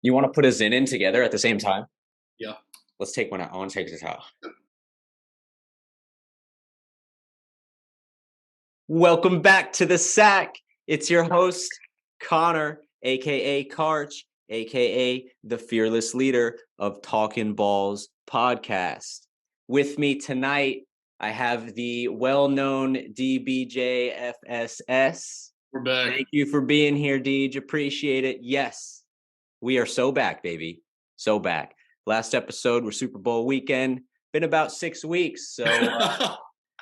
You want to put a Zin in together at the same time? Yeah. Let's take one out. I want to take this out. Welcome back to the Sack. It's your host, Connor, aka Carch, aka the fearless leader of Talkin Balls podcast. With me tonight, I have the well-known DBJFSS. We're back. Thank you for being here, Deej. Appreciate it. Yes, we are so back, baby. So back. Last episode was Super Bowl weekend. Been about 6 weeks, so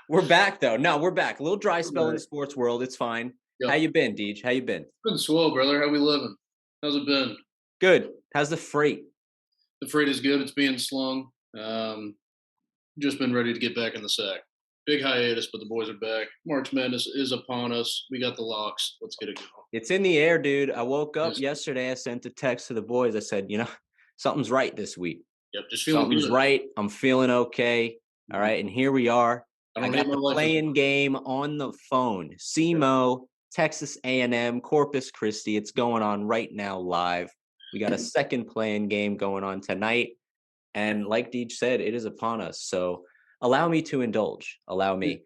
we're back though. No, we're back. A little dry spell in the sports world. It's fine. Yep. How you been, Deej? How you been? Been swell, brother. How we living? How's it been? Good. How's the freight? The freight is good. It's being slung. Just been ready to get back in the sack. Big hiatus, but the boys are back. March Madness is upon us. We got the locks. Let's get it going. It's in the air, dude. I woke up yesterday. I sent a text to the boys. I said, something's right this week. Yep, just feeling something's good. Right. I'm feeling okay. All right, and here we are. I got the playing game on the phone. SEMO, Texas A&M, Corpus Christi. It's going on right now live. We got a second playing game going on tonight. And like Deej said, it is upon us. So allow me to indulge. Allow me.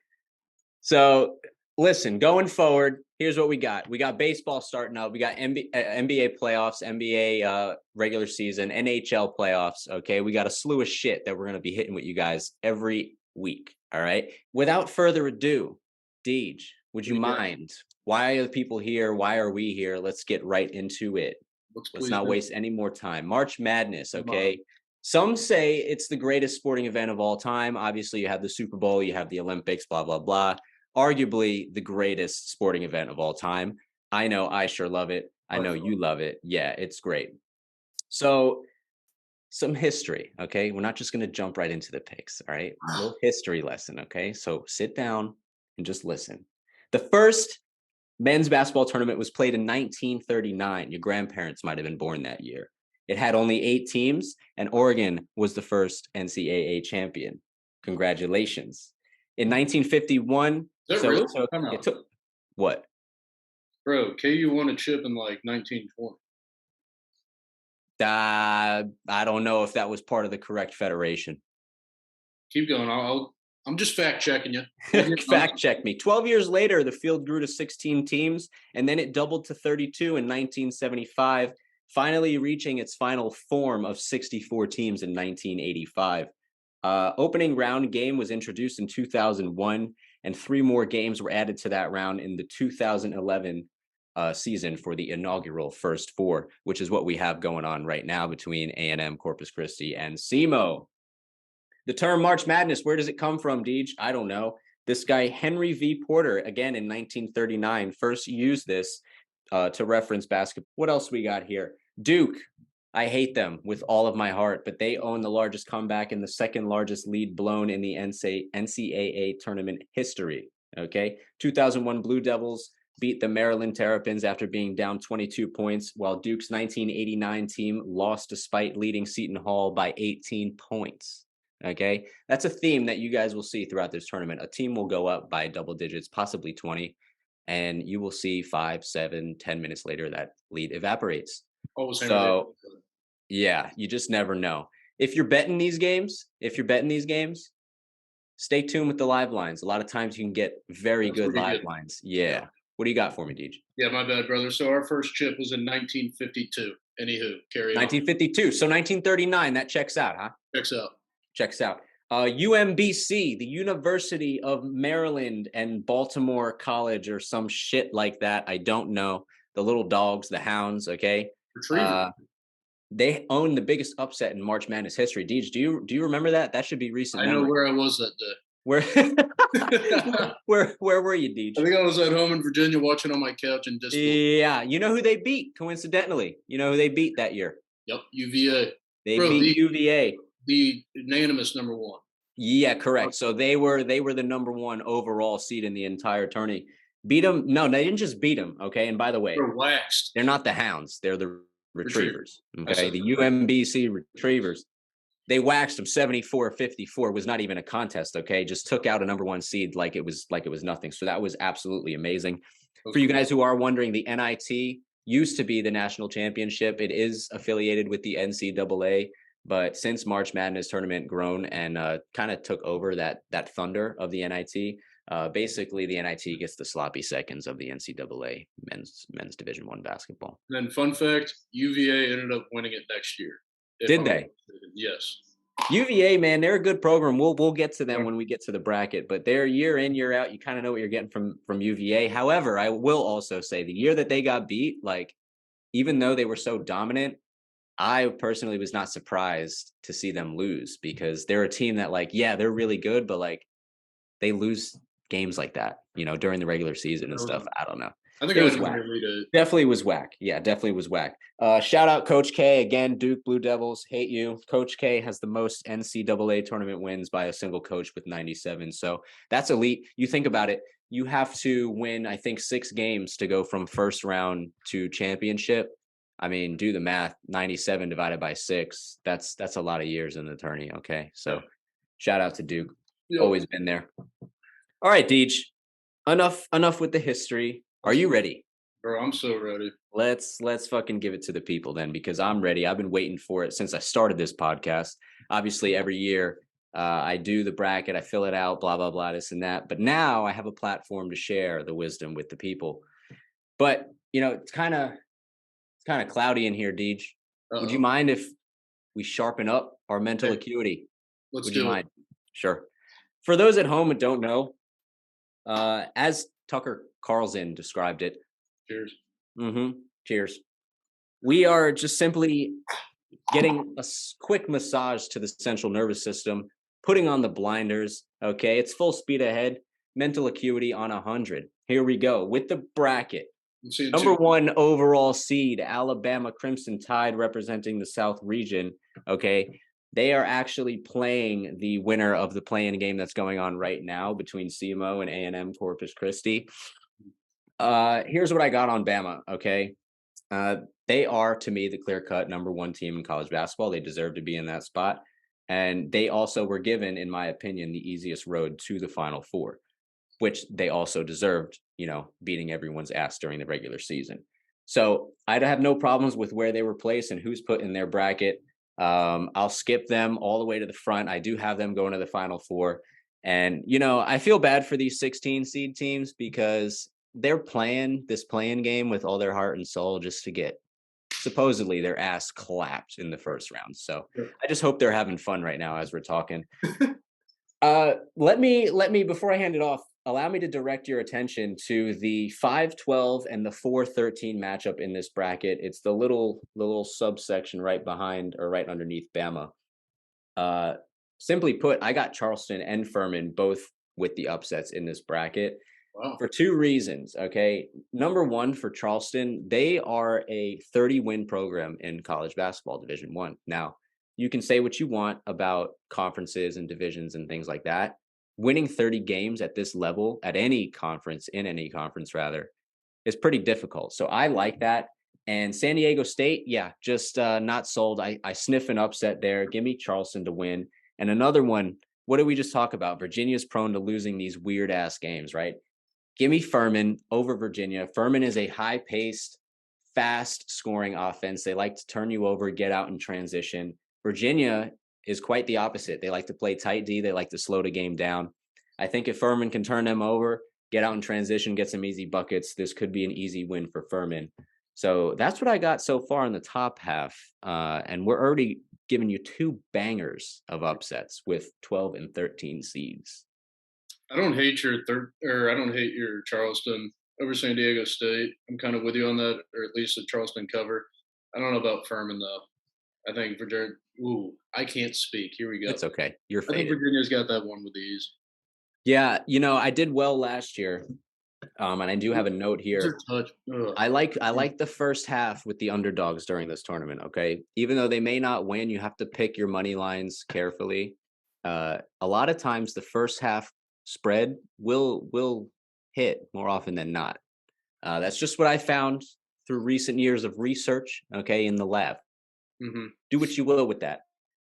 So listen, going forward, here's what we got. We got baseball starting up. We got NBA playoffs, NBA regular season, NHL playoffs. Okay, we got a slew of shit that we're going to be hitting with you guys every week. All right. Without further ado, Deej, would you mind? Why are the people here? Why are we here? Let's get right into it. Let's not waste any more time. March Madness. Okay. Some say it's the greatest sporting event of all time. Obviously, you have the Super Bowl, you have the Olympics, blah, blah, blah. Arguably the greatest sporting event of all time. I know I sure love it. I know you love it. Yeah, it's great. So some history, okay? We're not just going to jump right into the picks, all right? A little history lesson, okay? So sit down and just listen. The first men's basketball tournament was played in 1939. Your grandparents might have been born that year. It had only 8 teams, and Oregon was the first NCAA champion. Congratulations. In 1951, it took what? Bro, KU won a chip in like 1920. I don't know if that was part of the correct federation. Keep going. I'm just fact checking you. Fact check me. 12 years later, the field grew to 16 teams, and then it doubled to 32 in 1975. Finally reaching its final form of 64 teams in 1985. Opening round game was introduced in 2001, and 3 more games were added to that round in the 2011 season for the inaugural First Four, which is what we have going on right now between A&M, Corpus Christi, and SEMO. The term March Madness, where does it come from, Deej? I don't know. This guy, Henry V. Porter, again in 1939, first used this to reference basketball. What else we got here? Duke. I hate them with all of my heart, but they own the largest comeback and the second largest lead blown in the NCAA tournament history. Okay. 2001 Blue Devils beat the Maryland Terrapins after being down 22 points, while Duke's 1989 team lost despite leading Seton Hall by 18 points. Okay. That's a theme that you guys will see throughout this tournament. A team will go up by double digits, possibly 20. And you will see 5, 7, 10 minutes later that lead evaporates. So, yeah, you just never know. If you're betting these games, stay tuned with the live lines. A lot of times you can get very good live lines. Yeah. What do you got for me, Deej? Yeah, my bad, brother. So our first chip was in 1952. Anywho, carry on. 1952. So 1939, that checks out, huh? Checks out. UMBC, the University of Maryland and Baltimore College or some shit like that. I don't know. The little dogs, the hounds, okay? They own the biggest upset in March Madness history. Deej, do you remember that? That should be recent. I know where I was that day. Where were you, Deej? I think I was at home in Virginia watching on my couch in disbelief. Yeah, you know who they beat, coincidentally. You know who they beat that year? Yep, UVA. They beat UVA. The unanimous number 1. Yeah, correct. So they were the number 1 overall seed in the entire tourney. Beat them. No, they didn't just beat them. Okay. And by the way, they're waxed. They're not the hounds. They're the retrievers. Okay. The UMBC retrievers. They waxed them 74-54. Was not even a contest. Okay. Just took out a number 1 seed like it was nothing. So that was absolutely amazing. Okay. For you guys who are wondering, the NIT used to be the national championship. It is affiliated with the NCAA, but since March Madness tournament grown and kind of took over that thunder of the NIT, basically the NIT gets the sloppy seconds of the NCAA men's Division One basketball. And then, fun fact: UVA ended up winning it next year. Did they? Yes. UVA, man, they're a good program. We'll get to them when we get to the bracket, but they're year in, year out. You kind of know what you're getting from UVA. However, I will also say the year that they got beat, like, even though they were so dominant, I personally was not surprised to see them lose, because they're a team that, like, yeah, they're really good, but like they lose games like that, during the regular season and stuff. I don't know. I think It I was didn't whack. really read it. Definitely was whack. Yeah, definitely was whack. Shout out Coach K again, Duke Blue Devils. Hate you. Coach K has the most NCAA tournament wins by a single coach with 97. So that's elite. You think about it. You have to win, I think, 6 games to go from first round to championship. I mean, do the math. 97 divided by 6. That's a lot of years in the tourney. Okay, so shout out to Duke. Yep. Always been there. All right, Deej. Enough with the history. Are you ready? Bro, I'm so ready. Let's fucking give it to the people then, because I'm ready. I've been waiting for it since I started this podcast. Obviously, every year I do the bracket, I fill it out, blah, blah, blah, this and that. But now I have a platform to share the wisdom with the people. But, it's kind of cloudy in here, Deej. Would you mind if we sharpen up our mental acuity? Would you mind? Sure. For those at home that don't know, as Tucker Carlson described it. Cheers. Cheers. We are just simply getting a quick massage to the central nervous system, putting on the blinders. Okay, it's full speed ahead. Mental acuity on 100. Here we go with the bracket. Number 1 overall seed, Alabama Crimson Tide, representing the South region. Okay, they are actually playing the winner of the play-in game that's going on right now between SEMO and A&M Corpus Christi. Here's what I got on Bama. Okay, they are, to me, the clear-cut number 1 team in college basketball. They deserve to be in that spot, and they also were given, in my opinion, the easiest road to the Final Four, which they also deserved, beating everyone's ass during the regular season. So I have no problems with where they were placed and who's put in their bracket. I'll skip them all the way to the front. I do have them going to the Final Four. And, I feel bad for these 16 seed teams, because they're playing this play-in game with all their heart and soul just to get supposedly their ass clapped in the first round. So I just hope they're having fun right now as we're talking. Let me, before I hand it off, allow me to direct your attention to the 5-12 and the 4-13 matchup in this bracket. It's the little subsection right behind or right underneath Bama. Simply put, I got Charleston and Furman both with the upsets in this bracket. Wow. For 2 reasons. Okay. Number 1, for Charleston, they are a 30-win program in college basketball Division I. Now, you can say what you want about conferences and divisions and things like that. Winning 30 games at this level, at any conference, rather, is pretty difficult. So I like that. And San Diego State, just not sold. I sniff an upset there. Give me Charleston to win. And another one, what did we just talk about? Virginia's prone to losing these weird-ass games, right? Give me Furman over Virginia. Furman is a high-paced, fast-scoring offense. They like to turn you over, get out in transition. Virginia is quite the opposite. They like to play tight D. They like to slow the game down. I think if Furman can turn them over, get out in transition, get some easy buckets, this could be an easy win for Furman. So that's what I got so far in the top half. And we're already giving you 2 bangers of upsets with 12 and 13 seeds. I don't hate your Charleston over San Diego State. I'm kind of with you on that, or at least the Charleston cover. I don't know about Furman, though. I think Virginia. Ooh, I can't speak. Here we go. It's okay. You're faded. I think Virginia's got that one with ease. Yeah, I did well last year, and I do have a note here. I like the first half with the underdogs during this tournament. Okay, even though they may not win, you have to pick your money lines carefully. A lot of times, the first half spread will hit more often than not. That's just what I found through recent years of research. Okay, in the lab. Mm-hmm. Do what you will with that.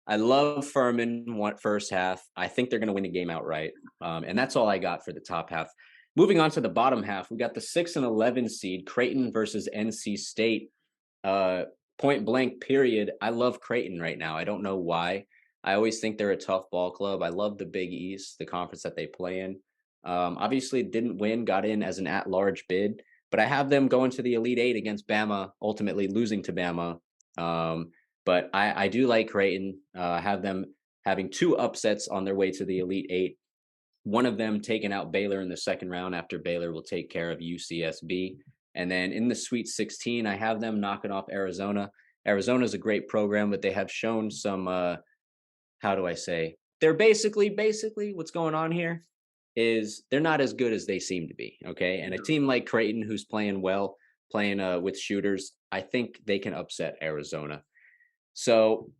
I love Furman first half. I think they're going to win the game outright. And that's all I got for the top half. Moving on to the bottom half, we got the 6 and 11 seed Creighton versus NC State. Point blank, period. I love Creighton right now. I don't know why. I always think they're a tough ball club. I love the Big East, the conference that they play in. Obviously, didn't win, got in as an at-large bid, but I have them going to the Elite Eight against Bama, ultimately losing to Bama. But I do like Creighton. Have them having two upsets on their way to the Elite Eight. One of them taking out Baylor in the second round after Baylor will take care of UCSB. And then in the Sweet 16, I have them knocking off Arizona. Arizona is a great program, but they have shown some, how do I say? They're basically what's going on here is they're not as good as they seem to be. Okay. And a team like Creighton, who's playing well, playing with shooters, I think they can upset Arizona. So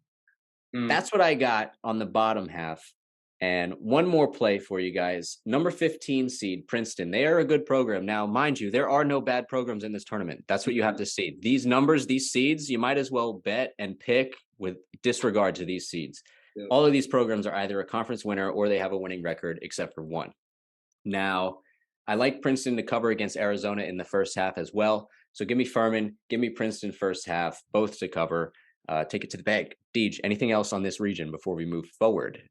that's what I got on the bottom half. And one more play for you guys. Number 15 seed, Princeton. They are a good program. Now, mind you, there are no bad programs in this tournament. That's what you have to see. These numbers, these seeds, you might as well bet and pick with disregard to these seeds. Yeah. All of these programs are either a conference winner or they have a winning record, except for one. Now, I like Princeton to cover against Arizona in the first half as well. So give me Furman, give me Princeton first half, both to cover. Take it to the bank. Deej, anything else on this region before we move forward?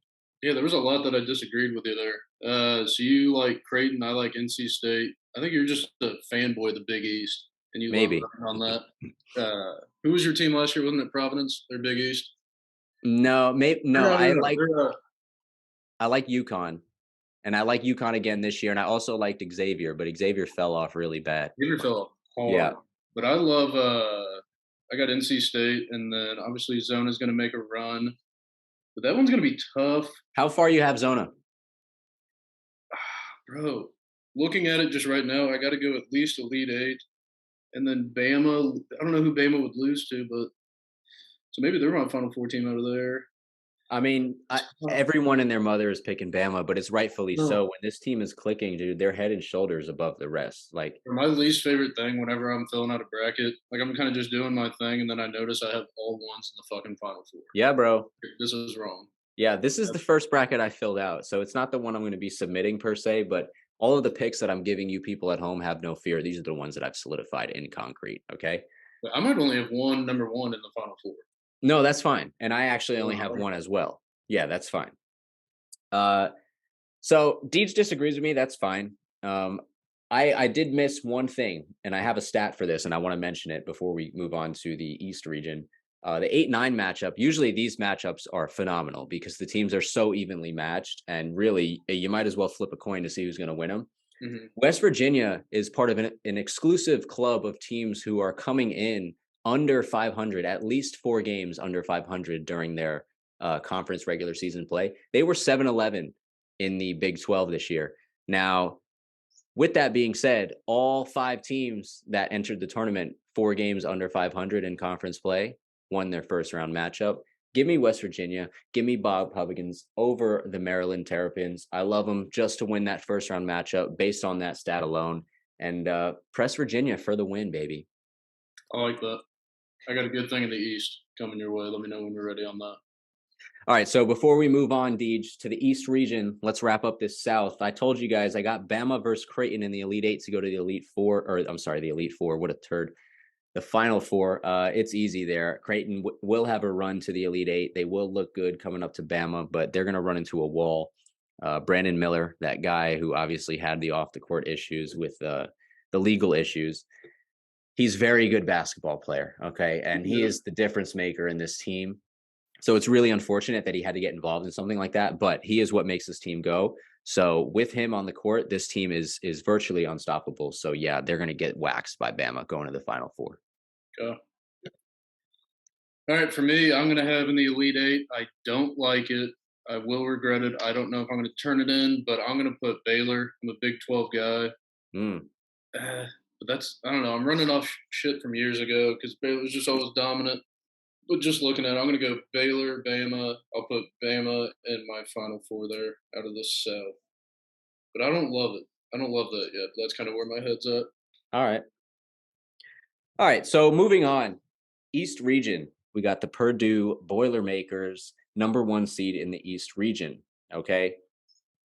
Yeah, there was a lot that I disagreed with you there. So you like Creighton, I like NC State. I think you're just a fanboy of the Big East, and you maybe love on that. Who was your team last year? Wasn't it Providence? Their Big East. No, maybe no. I like UConn, and I like UConn again this year, and I also liked Xavier, but Xavier fell off really bad. Xavier fell off hard. Yeah, but I love. I got NC State, and then obviously Zona's going to make a run. But that one's going to be tough. How far you have Zona? Bro, looking at it just right now, I got to go at least Elite Eight. And then Bama, I don't know who Bama would lose to, but so maybe they're my Final Four team out of there. I mean, everyone and their mother is picking Bama, but it's rightfully so. When this team is clicking, dude, they're head and shoulders above the rest. Like my least favorite thing whenever I'm filling out a bracket, like I'm kind of just doing my thing, and then I notice I have all ones in the fucking Final Four. Yeah, bro. This is wrong. Yeah, this is the first bracket I filled out, so it's not the one I'm going to be submitting per se, but all of the picks that I'm giving you people at home, have no fear. These are the ones that I've solidified in concrete. Okay. I might only have one number one in the Final Four. No, that's fine. And I actually only have one as well. Yeah, that's fine. So Deej disagrees with me. That's fine. I did miss one thing, and I have a stat for this, and I want to mention it before we move on to the East region. The 8-9 matchup, usually these matchups are phenomenal because the teams are so evenly matched, and really you might as well flip a coin to see who's going to win them. Mm-hmm. West Virginia is part of an exclusive club of teams who are coming in under 500, at least 4 games under 500 during their conference regular season play. They were 7-11 in the Big 12 this year. Now, with that being said, all 5 teams that entered the tournament 4 games under 500 in conference play won their first round matchup. Give me West Virginia. Give me Bob Huggins over the Maryland Terrapins. I love them just to win that first round matchup based on that stat alone. And press Virginia for the win, baby. I like that. I got a good thing in the East coming your way. Let me know when you're ready on that. All right, so before we move on, Deej, to the East region, let's wrap up this South. I told you guys I got Bama versus Creighton in the Elite Eight to go to the Elite Four, or I'm sorry, the Elite Four. What a turd. The Final Four, it's easy there. Creighton will have a run to the Elite Eight. They will look good coming up to Bama, but they're going to run into a wall. Brandon Miller, that guy who obviously had the off-the-court issues with the legal issues, he's a very good basketball player, okay? And he is the difference maker in this team. So it's really unfortunate that he had to get involved in something like that, but he is what makes this team go. So with him on the court, this team is virtually unstoppable. So yeah, they're going to get waxed by Bama going to the Final Four. All right, for me, I'm going to have in the Elite Eight. I don't like it. I will regret it. I don't know if I'm going to turn it in, but I'm going to put Baylor. I'm a Big 12 guy. But that's, I don't know. I'm running off shit from years ago because Baylor was just always dominant. But just looking at it, I'm going to go Baylor, Bama. I'll put Bama in my Final Four there out of the South. But I don't love it. I don't love that yet. That's kind of where my head's at. All right. So moving on, East region, we got the Purdue Boilermakers, #1 seed in the East region. Okay.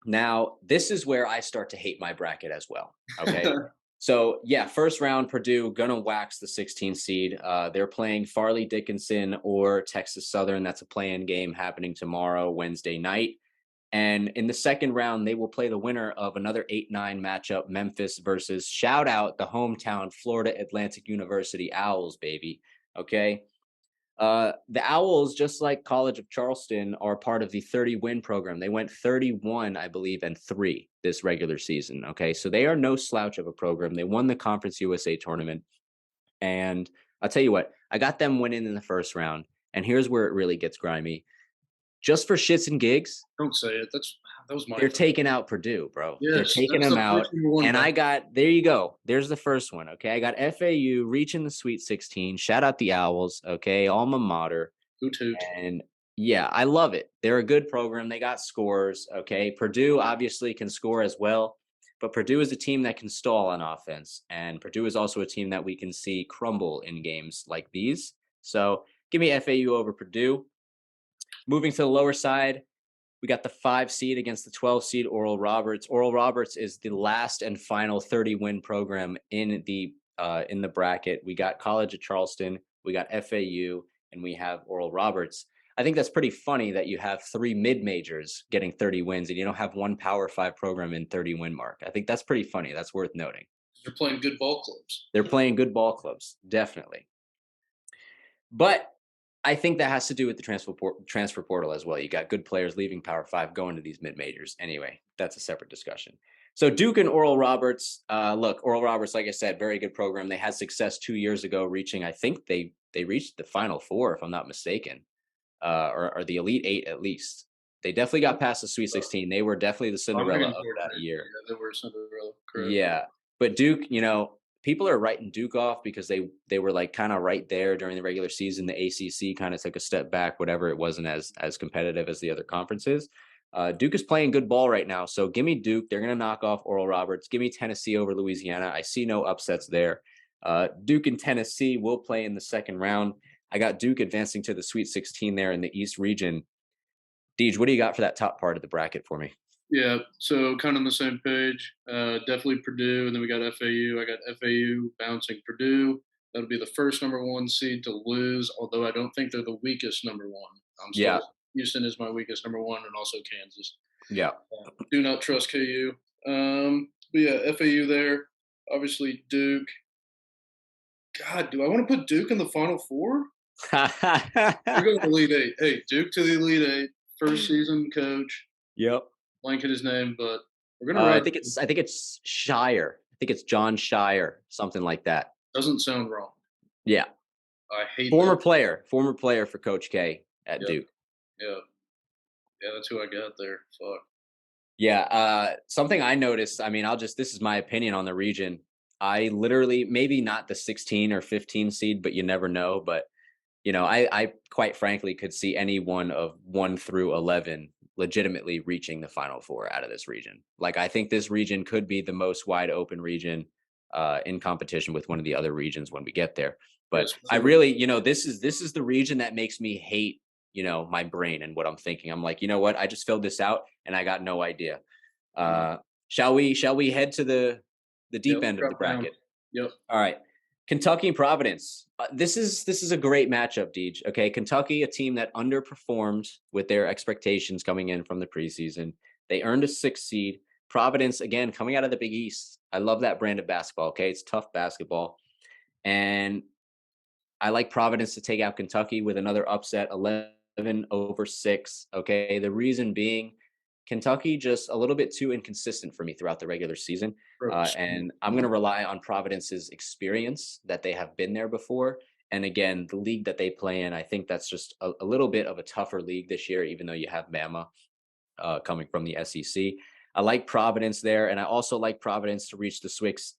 Now, this is where I start to hate my bracket as well. Okay. So, yeah, first round, Purdue gonna wax the 16 seed. They're playing Farley Dickinson or Texas Southern. That's a play-in game happening tomorrow, Wednesday night. And in the second round, they will play the winner of another 8-9 matchup, Memphis versus shout out the hometown Florida Atlantic University Owls, baby. Okay. The Owls, just like College of Charleston, are part of the 30-win program. They went 31, I believe, and 3 this regular season. Okay. So they are no slouch of a program. They won the Conference USA tournament. And I'll tell you what, I got them winning in the first round. And here's where it really gets grimy. Just for shits and gigs, Don't say it. That was my they're first. taking out Purdue, bro. They're Yes, taking that's them the first out. number one And back. I got, there you go. There's the first one. Okay. I got FAU reaching the Sweet 16. Shout out the Owls. Okay. Alma mater. Hoot hoot. And yeah, I love it. They're a good program. They got scores. Okay. Purdue obviously can score as well, but Purdue is a team that can stall on offense. And Purdue is also a team that we can see crumble in games like these. So give me FAU over Purdue. Moving to the lower side, we got the 5 seed against the 12 seed Oral Roberts. Oral Roberts is the last and final 30-win program in the bracket. We got College of Charleston, we got FAU, and we have Oral Roberts. I think that's pretty funny that you have 3 mid majors getting 30 wins and you don't have one Power 5 program in 30-win mark. I think that's pretty funny. That's worth noting. They're playing good ball clubs. They're playing good ball clubs, definitely. But I think that has to do with the transfer portal as well. You got good players leaving Power 5 going to these mid majors. Anyway, that's a separate discussion. So Duke and Oral Roberts, look, Oral Roberts, like I said, very good program. They had success 2 years ago, reaching, I think they reached the Final Four, if I'm not mistaken, or the Elite Eight at least. They definitely got past the Sweet 16. They were definitely the I'm Cinderella thinking of Jordan that Hare. year. Yeah, they were Cinderella, correct? Yeah, but Duke, people are writing Duke off because they were like kind of right there during the regular season. The ACC kind of took a step back, whatever. It wasn't as competitive as the other conferences. Duke is playing good ball right now, so give me Duke. They're gonna knock off Oral Roberts. Give me Tennessee over Louisiana. I see no upsets there. Duke and Tennessee will play in the second round. I got Duke advancing to the Sweet 16 there in the East region. Deej, what do you got for that top part of the bracket for me? Yeah, so kind of on the same page. Definitely Purdue, and then we got FAU. I got FAU bouncing Purdue. That'll be the first number one seed to lose, although I don't think they're the weakest number one. I'm Yeah, still Houston is my weakest number one, and also Kansas. yeah. Do not trust KU. But yeah, FAU there. Obviously Duke. God, do I want to put Duke in the Final Four? We're going to Elite Eight. Hey, Duke to the Elite Eight. First season coach. Yep. Blanket his name, but we're gonna I ride. think it's Shire. I think it's John Shire, something like that. Doesn't sound wrong. Yeah, I hate former that. player for Coach K at Yep. Duke. Yeah. Yeah, that's who I got there. Fuck. Yeah, something I noticed. I mean, this is my opinion on the region. I literally maybe not the 16 or 15 seed, but you never know. But I quite frankly could see any one of 1 through 11 legitimately reaching the Final Four out of this region. Like I think this region could be the most wide open region in competition with one of the other regions when we get there. Yeah, But I especially with really, this is the region that makes me hate, my brain and what I'm thinking. I'm like, you know what? I just filled this out and I got no idea. mm, Uh, shall we head to the yeah, deep let's end of the drop down. bracket? Yep. All right. Kentucky and Providence. This is a great matchup, Deej. Okay, Kentucky, a team that underperformed with their expectations coming in from the preseason. They earned a 6th seed. Providence, again, coming out of the Big East. I love that brand of basketball. Okay, it's tough basketball, and I like Providence to take out Kentucky with another upset, 11-6. Okay, the reason being, Kentucky just a little bit too inconsistent for me throughout the regular season. Bro, And I'm going to rely on Providence's experience that they have been there before. And again, the league that they play in, I think that's just a little bit of a tougher league this year, even though you have Bama coming from the SEC. I like Providence there. And I also like Providence to reach the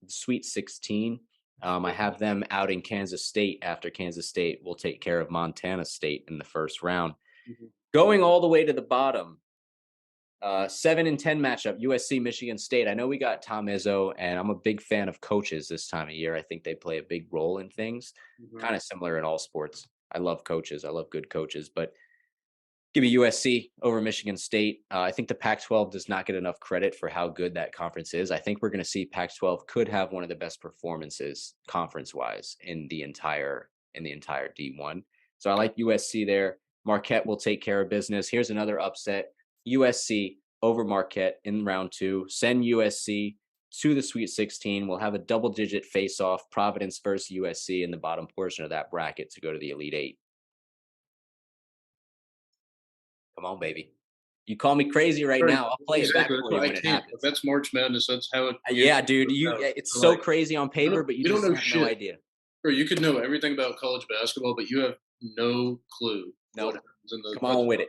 Sweet 16. I have them out in Kansas State after Kansas State will take care of Montana State in the first round. mhm. Going all the way to the bottom, 7 and 10 matchup, USC Michigan State. I know we got Tom Izzo, and I'm a big fan of coaches this time of year. I think they play a big role in things, Mhm. kind of similar in all sports. I love coaches. I love good coaches, but Give me USC over Michigan State. I think the Pac-12 does not get enough credit for how good that conference is. I think we're going to see Pac-12 could have one of the best performances conference-wise in the entire D1. So I like USC there. Marquette will take care of business. Here's another upset: USC over Marquette in round 2. Send USC to the Sweet 16. We'll have a double-digit face-off: Providence versus USC in the bottom portion of that bracket to go to the Elite Eight. Come on, baby. You call me crazy right now. I'll play it back Exactly. for you when I it can't. happens. That's March Madness. That's how it. Yeah, dude. It's so Like, crazy on paper, but you don't just know have no shit. idea. Bro, you could know everything about college basketball, but you have no clue what Nope. happens in the. Come on with it.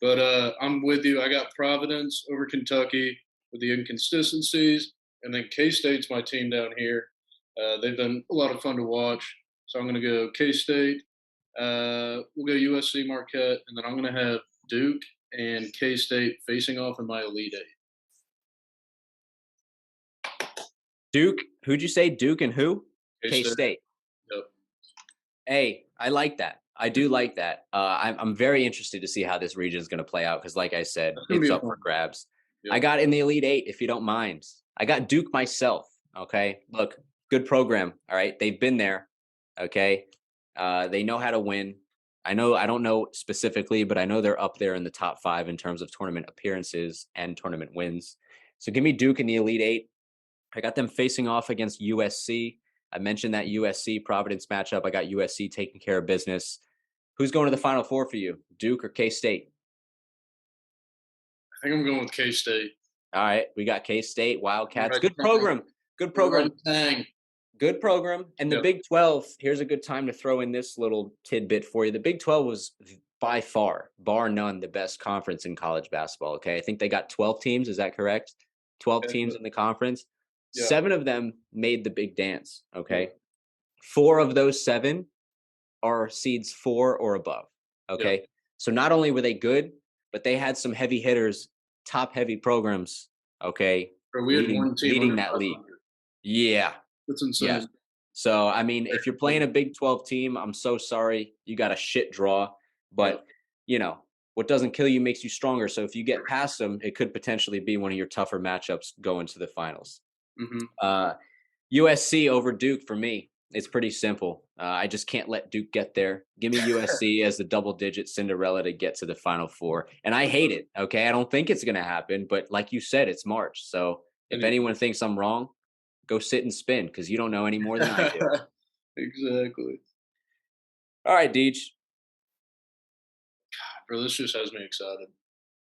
But I'm with you. I got Providence over Kentucky with the inconsistencies, and then K State's my team down here. They've been a lot of fun to watch, so I'm going to go K State. We'll go USC, Marquette, and then I'm going to have Duke and K State facing off in my Elite Eight. Duke, who'd you say? Duke and who? K K-State. Yep. Hey, I like that. I do like that. I'm very interested to see how this region is going to play out because, like I said, it's up for grabs. Yep. I got in the Elite Eight, if you don't mind. I got Duke myself. Okay, look, good program. All right, they've been there. Okay, they know how to win. I don't know specifically, but I know they're up there in the top 5 in terms of tournament appearances and tournament wins. So give me Duke in the Elite Eight. I got them facing off against USC. I mentioned that USC Providence matchup. I got USC taking care of business. Who's going to the Final Four for you, Duke or K-State? I think I'm going with K-State. All right, we got K-State, Wildcats. Good program. Good program. Good program. And the Big 12, here's a good time to throw in this little tidbit for you. The Big 12 was by far, bar none, the best conference in college basketball, okay? I think they got 12 teams. Is that correct? 12 teams in the conference. 7 of them made the big dance, okay? 4 of those 7 are seeds 4 or above, okay? So not only were they good, but they had some heavy hitters, top heavy programs, okay? Leading that league. Yeah. That's insane. Yeah. So, I mean, if you're playing a Big 12 team, I'm so sorry. You got a shit draw. But, what doesn't kill you makes you stronger. So if you get past them, it could potentially be one of your tougher matchups going to the finals. USC over Duke for me. It's pretty simple. I just can't let Duke get there. Give me USC as the double-digit Cinderella to get to the Final Four. And I hate it, okay? I don't think it's going to happen. But like you said, it's March. So if anyone thinks I'm wrong, go sit and spin because you don't know any more than I do. Exactly. All right, Deej. Bro, this just has me excited.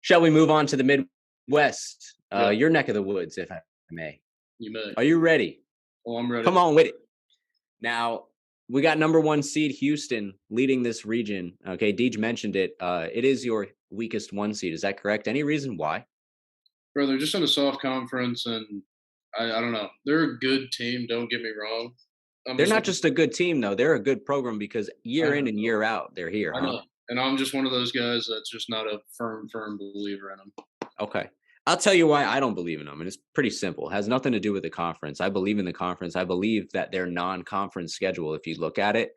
Shall we move on to the Midwest? Your neck of the woods, if I may. You may. Are you ready? Oh, I'm ready. Come on with it. Now, we got number 1 seed Houston leading this region. Okay, Deej mentioned it. It is your weakest 1 seed. Is that correct? Any reason why? Bro, they're just in a soft conference, and I don't know. They're a good team. Don't get me wrong. They're not just a good team, though. They're a good program because year in and year out, they're here. I know. And I'm just one of those guys that's just not a firm believer in them. Okay. I'll tell you why I don't believe in them. And it's pretty simple. It has nothing to do with the conference. I believe in the conference. I believe that their non-conference schedule, if you look at it,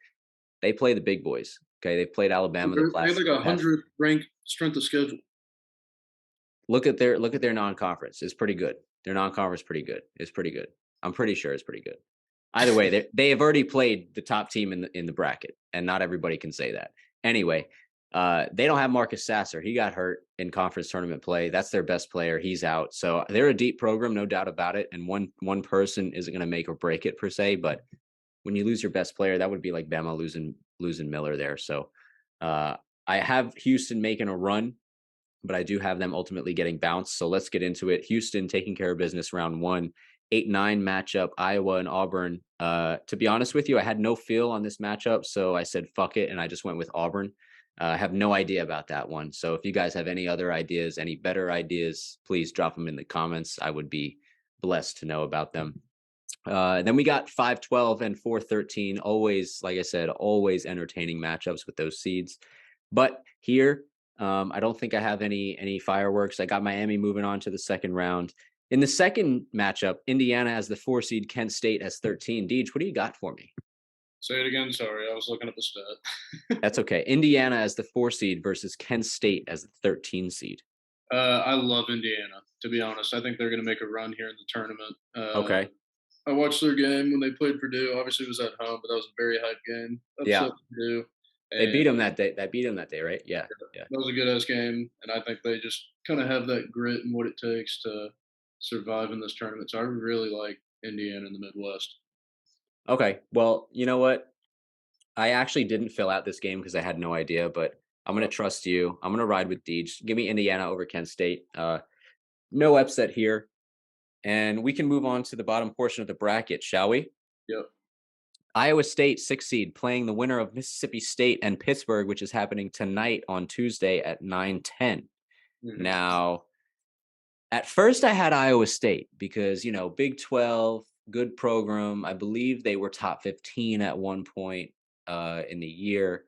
they play the big boys. Okay. They played Alabama. They have like 100 ranked strength of schedule. Look at their non-conference. It's pretty good. Their non-conference pretty good. It's pretty good. I'm pretty sure it's pretty good. Either way, they have already played the top team in the bracket, and not everybody can say that. Anyway, they don't have Marcus Sasser. He got hurt in conference tournament play. That's their best player. He's out. So they're a deep program, no doubt about it. And one person isn't going to make or break it per se. But when you lose your best player, that would be like Bama losing Miller there. So I have Houston making a run, but I do have them ultimately getting bounced. So let's get into it. Houston taking care of business round 1. 8-9 matchup, Iowa and Auburn. To be honest with you, I had no feel on this matchup, so I said fuck it, and I just went with Auburn. I have no idea about that one. So if you guys have any other ideas, any better ideas, please drop them in the comments. I would be blessed to know about them. Then we got 5-12 and 4-13. Always, like I said, always entertaining matchups with those seeds. But here, I don't think I have any fireworks. I got Miami moving on to the second round. In the second matchup, Indiana as the 4 seed, Kent State as 13. Deej, what do you got for me? Say it again. Sorry, I was looking up a stat. That's okay. Indiana as the 4 seed versus Kent State as the 13 seed. I love Indiana. To be honest, I think they're going to make a run here in the tournament. Okay. I watched their game when they played Purdue. Obviously, it was at home, but that was a very hype game. Yeah. Upset Purdue, They and beat them that day. That beat them that day, right? Yeah. Yeah. that was a good ass game. And I think they just kind of have that grit and what it takes to survive in this tournament. So I really like Indiana in the Midwest. Okay. Well, you know what? I actually didn't fill out this game because I had no idea, but I'm gonna trust you. I'm gonna ride with Deej. Give me Indiana over Kent State. No upset here. And we can move on to the bottom portion of the bracket, shall we? Yep. Iowa State, 6 seed, playing the winner of Mississippi State and Pittsburgh, which is happening tonight on Tuesday at 9:10. Hmm. Now, at first I had Iowa State because, Big 12, good program. I believe they were top 15 at one point in the year.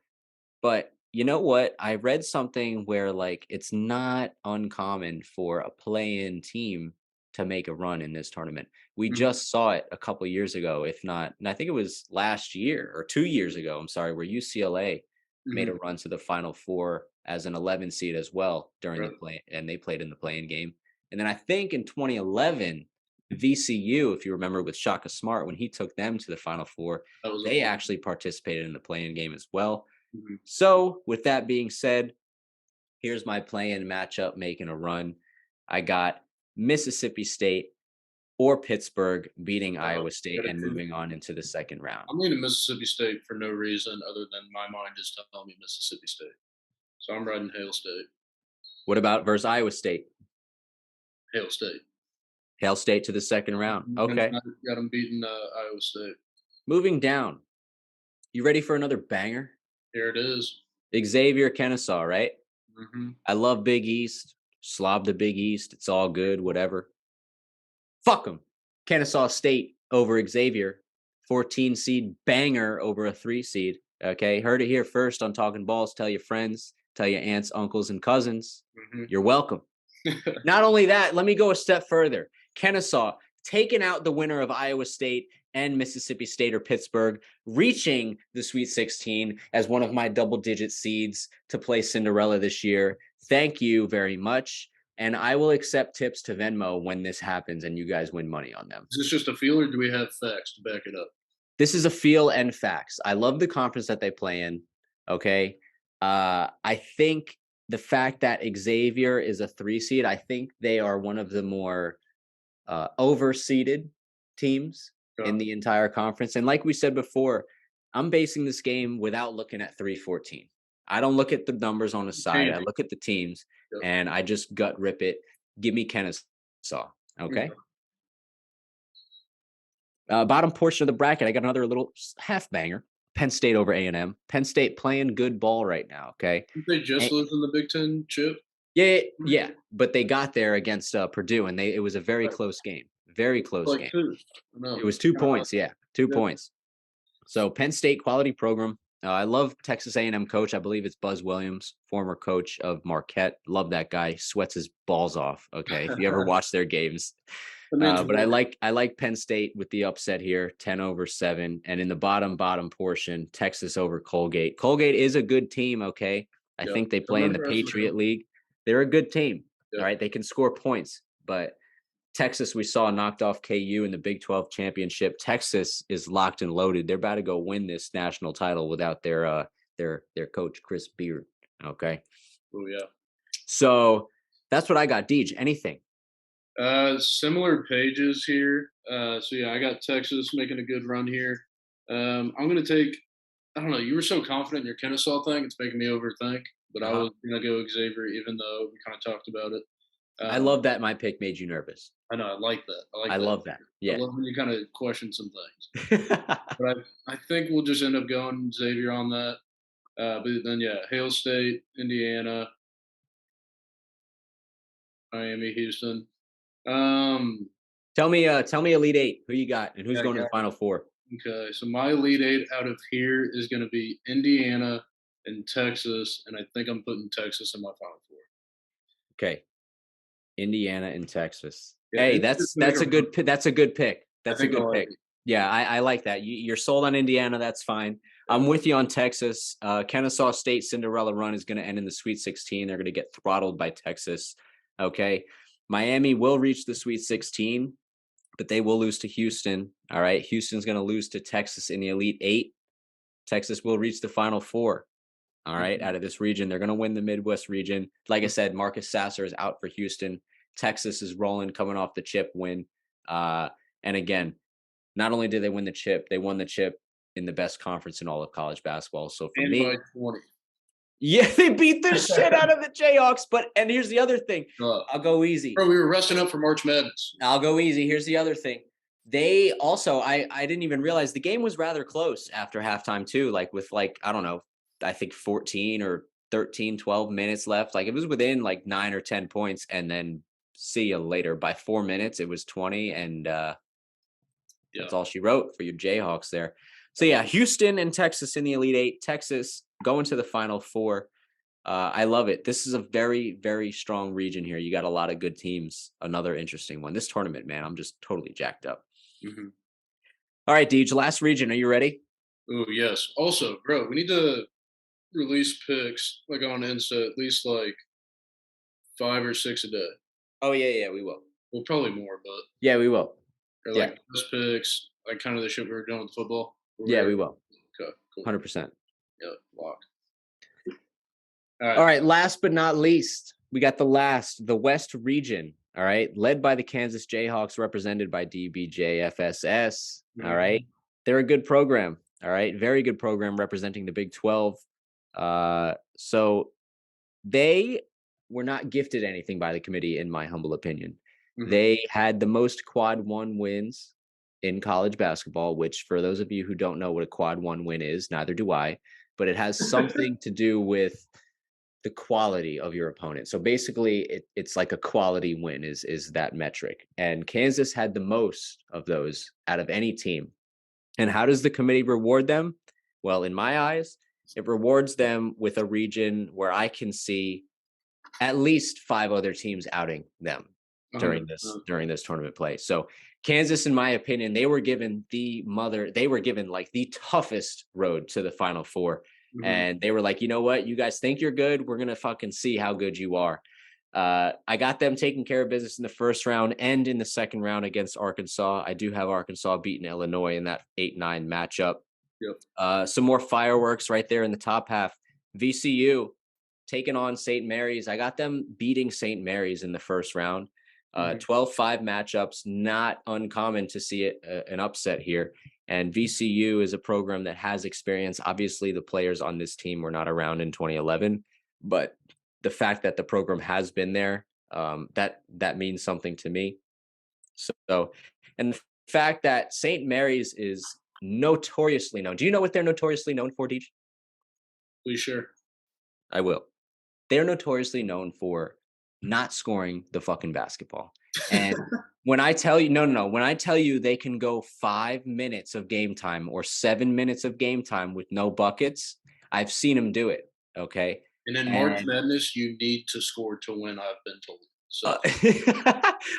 But you know what? I read something where like it's not uncommon for a play-in team to make a run in this tournament. We Hmm. just saw it a couple years ago, if not, and I think it was last year or 2 years ago. I'm sorry, where UCLA made Hmm. a run to the Final Four as an 11 seed as well during the Right. play, and they played in the playing game. And then I think in 2011, VCU, if you remember, with Shaka Smart when he took them to the Final Four, That was a they fun. actually participated in the playing game as well. Mhm. So, with that being said, here's my play-in matchup making a run. I got Mississippi State or Pittsburgh beating Iowa State Gotta and give it- moving on into the second round. I'm leaning Mississippi State for no reason other than my mind is telling me Mississippi State. So I'm riding Hail State. What about versus Iowa State? Hail State. Hail State to the second round. And Okay. I got them beating Iowa State. Moving down. You ready for another banger? Here it is. Xavier Kennesaw, right? Mm-hmm. I love Big East. Slob the Big East. It's all good, whatever. Fuck them. Kennesaw State over Xavier. 14 seed banger over a 3 seed. Okay. Heard it here first on Talking Balls. Tell your friends, tell your aunts, uncles, and cousins. Mm-hmm. You're welcome. Not only that, let me go a step further. Kennesaw taking out the winner of Iowa State and Mississippi State or Pittsburgh, reaching the Sweet 16 as one of my double-digit seeds to play Cinderella this year. Thank you very much. And I will accept tips to Venmo when this happens and you guys win money on them. Is this just a feel, or do we have facts to back it up? This is a feel and facts. I love the conference that they play in. Okay. I think the fact that Xavier is a 3 seed, I think they are one of the more overseeded teams in the entire conference. And like we said before, I'm basing this game without looking at 314. I don't look at the numbers on the side. I look at the teams Yep. and I just gut rip it. Give me Kennesaw. Okay. Bottom portion of the bracket, I got another little half banger. Penn State over A&M. Penn State playing good ball right now. Okay. Didn't they just lose in the Big Ten chip? Yeah, but they got there against Purdue, and it was a very Right. close game. Very close Like game. two. I know. It was 2 points. Yeah, 2 Yeah. points. So Penn State quality program. I love Texas A&M coach. I believe it's Buzz Williams, former coach of Marquette. Love that guy. Sweats his balls off. Okay, if you ever watch their games. But I like Penn State with the upset here, 10-7, and in the bottom portion, Texas over Colgate. Colgate is a good team. Okay, I Yep. think they play in the Patriot League. They're a good team. Yep. All right, they can score points, but Texas, we saw knocked off KU in the Big 12 championship. Texas is locked and loaded. They're about to go win this national title without their coach Chris Beard. Okay, Oh yeah. so that's what I got. Deej, anything? Similar pages here. So yeah, I got Texas making a good run here. I'm gonna take. I don't know. You were so confident in your Kennesaw thing; it's making me overthink. But I was gonna go Xavier, even though we kind of talked about it. I love that my pick made you nervous. I know. I like that. I love that. I Yeah. love when you kind of question some things. But I think we'll just end up going Xavier on that. But then yeah, Hail State, Indiana, Miami, Houston. Tell me Elite Eight. Who you got and who's Yeah, going to the Final Four? okay, so my Elite Eight out of here is going to be Indiana and Texas, and I think I'm putting Texas in my Final Four. Okay, Indiana and Texas. Yeah, Hey, it's that's just like a good pick. That's a good pick. I That's a think good I like pick. it. Yeah, I like that. You're sold on Indiana. That's fine. I'm with you on Texas. Kennesaw State Cinderella run is going to end in the Sweet 16. They're going to get throttled by Texas. Okay. Miami will reach the Sweet 16, but they will lose to Houston. All right. Houston's going to lose to Texas in the Elite Eight. Texas will reach the Final Four. All right. Out of this region, they're going to win the Midwest region. Like I said, Marcus Sasser is out for Houston. Texas is rolling, coming off the chip win. And again, not only did they win the chip, they won the chip in the best conference in all of college basketball. So for And me, by 20. yeah, they beat the shit out of the Jayhawks. And here's the other thing. I'll go easy. Bro, we were resting up for March Madness. I'll go easy. Here's the other thing. They also, I didn't even realize the game was rather close after halftime too. Like with I don't know, I think 14 or 13, 12 minutes left. Like it was within like 9 or 10 points. And then see you later. By 4 minutes, it was 20. And that's all she wrote for your Jayhawks there. So yeah, Houston and Texas in the Elite Eight. Texas going to the Final Four. I love it. This is a very, very strong region here. You got a lot of good teams. Another interesting one. This tournament, man, I'm just totally jacked up. All right, Deej, last region. Are you ready? Oh, yes. Also, bro, we need to release picks like on Insta, at least like 5 or 6 a day. Oh, yeah, we will. Well, probably more, but yeah, we will. Or like best picks, like kind of the shit we were doing with football. Yeah, we will. Okay, cool. 100%. Yeah, lock. All right. Last but not least, we got the West region. All right. Led by the Kansas Jayhawks, represented by DBJFSS. All right. They're a good program. All right. Very good program representing the Big 12. So they were not gifted anything by the committee, in my humble opinion. They had the most quad one wins in college basketball, which for those of you who don't know what a quad one win is, neither do I, but it has something to do with the quality of your opponent. So basically it's like a quality win is that metric. And Kansas had the most of those out of any team. And how does the committee reward them? Well, in my eyes, it rewards them with a region where I can see at least 5 other teams outing them during this tournament play. So Kansas, in my opinion, they were given like the toughest road to the Final Four. And they were like, you know what? You guys think you're good. We're going to fucking see how good you are. I got them taking care of business in the first round and in the second round against Arkansas. I do have Arkansas beating Illinois in that 8-9 matchup. Some more fireworks right there in the top half. VCU taking on St. Mary's. I got them beating St. Mary's in the first round. 12-5 matchups, not uncommon to see an upset here. And VCU is a program that has experience. Obviously, the players on this team were not around in 2011, but the fact that the program has been there, that means something to me. So, and the fact that St. Mary's is notoriously known. Do you know what they're notoriously known for, Deej? Please sure. I will. They're notoriously known for not scoring the fucking basketball. And when I tell you, when I tell you they can go 5 minutes of game time or 7 minutes of game time with no buckets, I've seen them do it. Okay. And in March Madness, you need to score to win, I've been told. So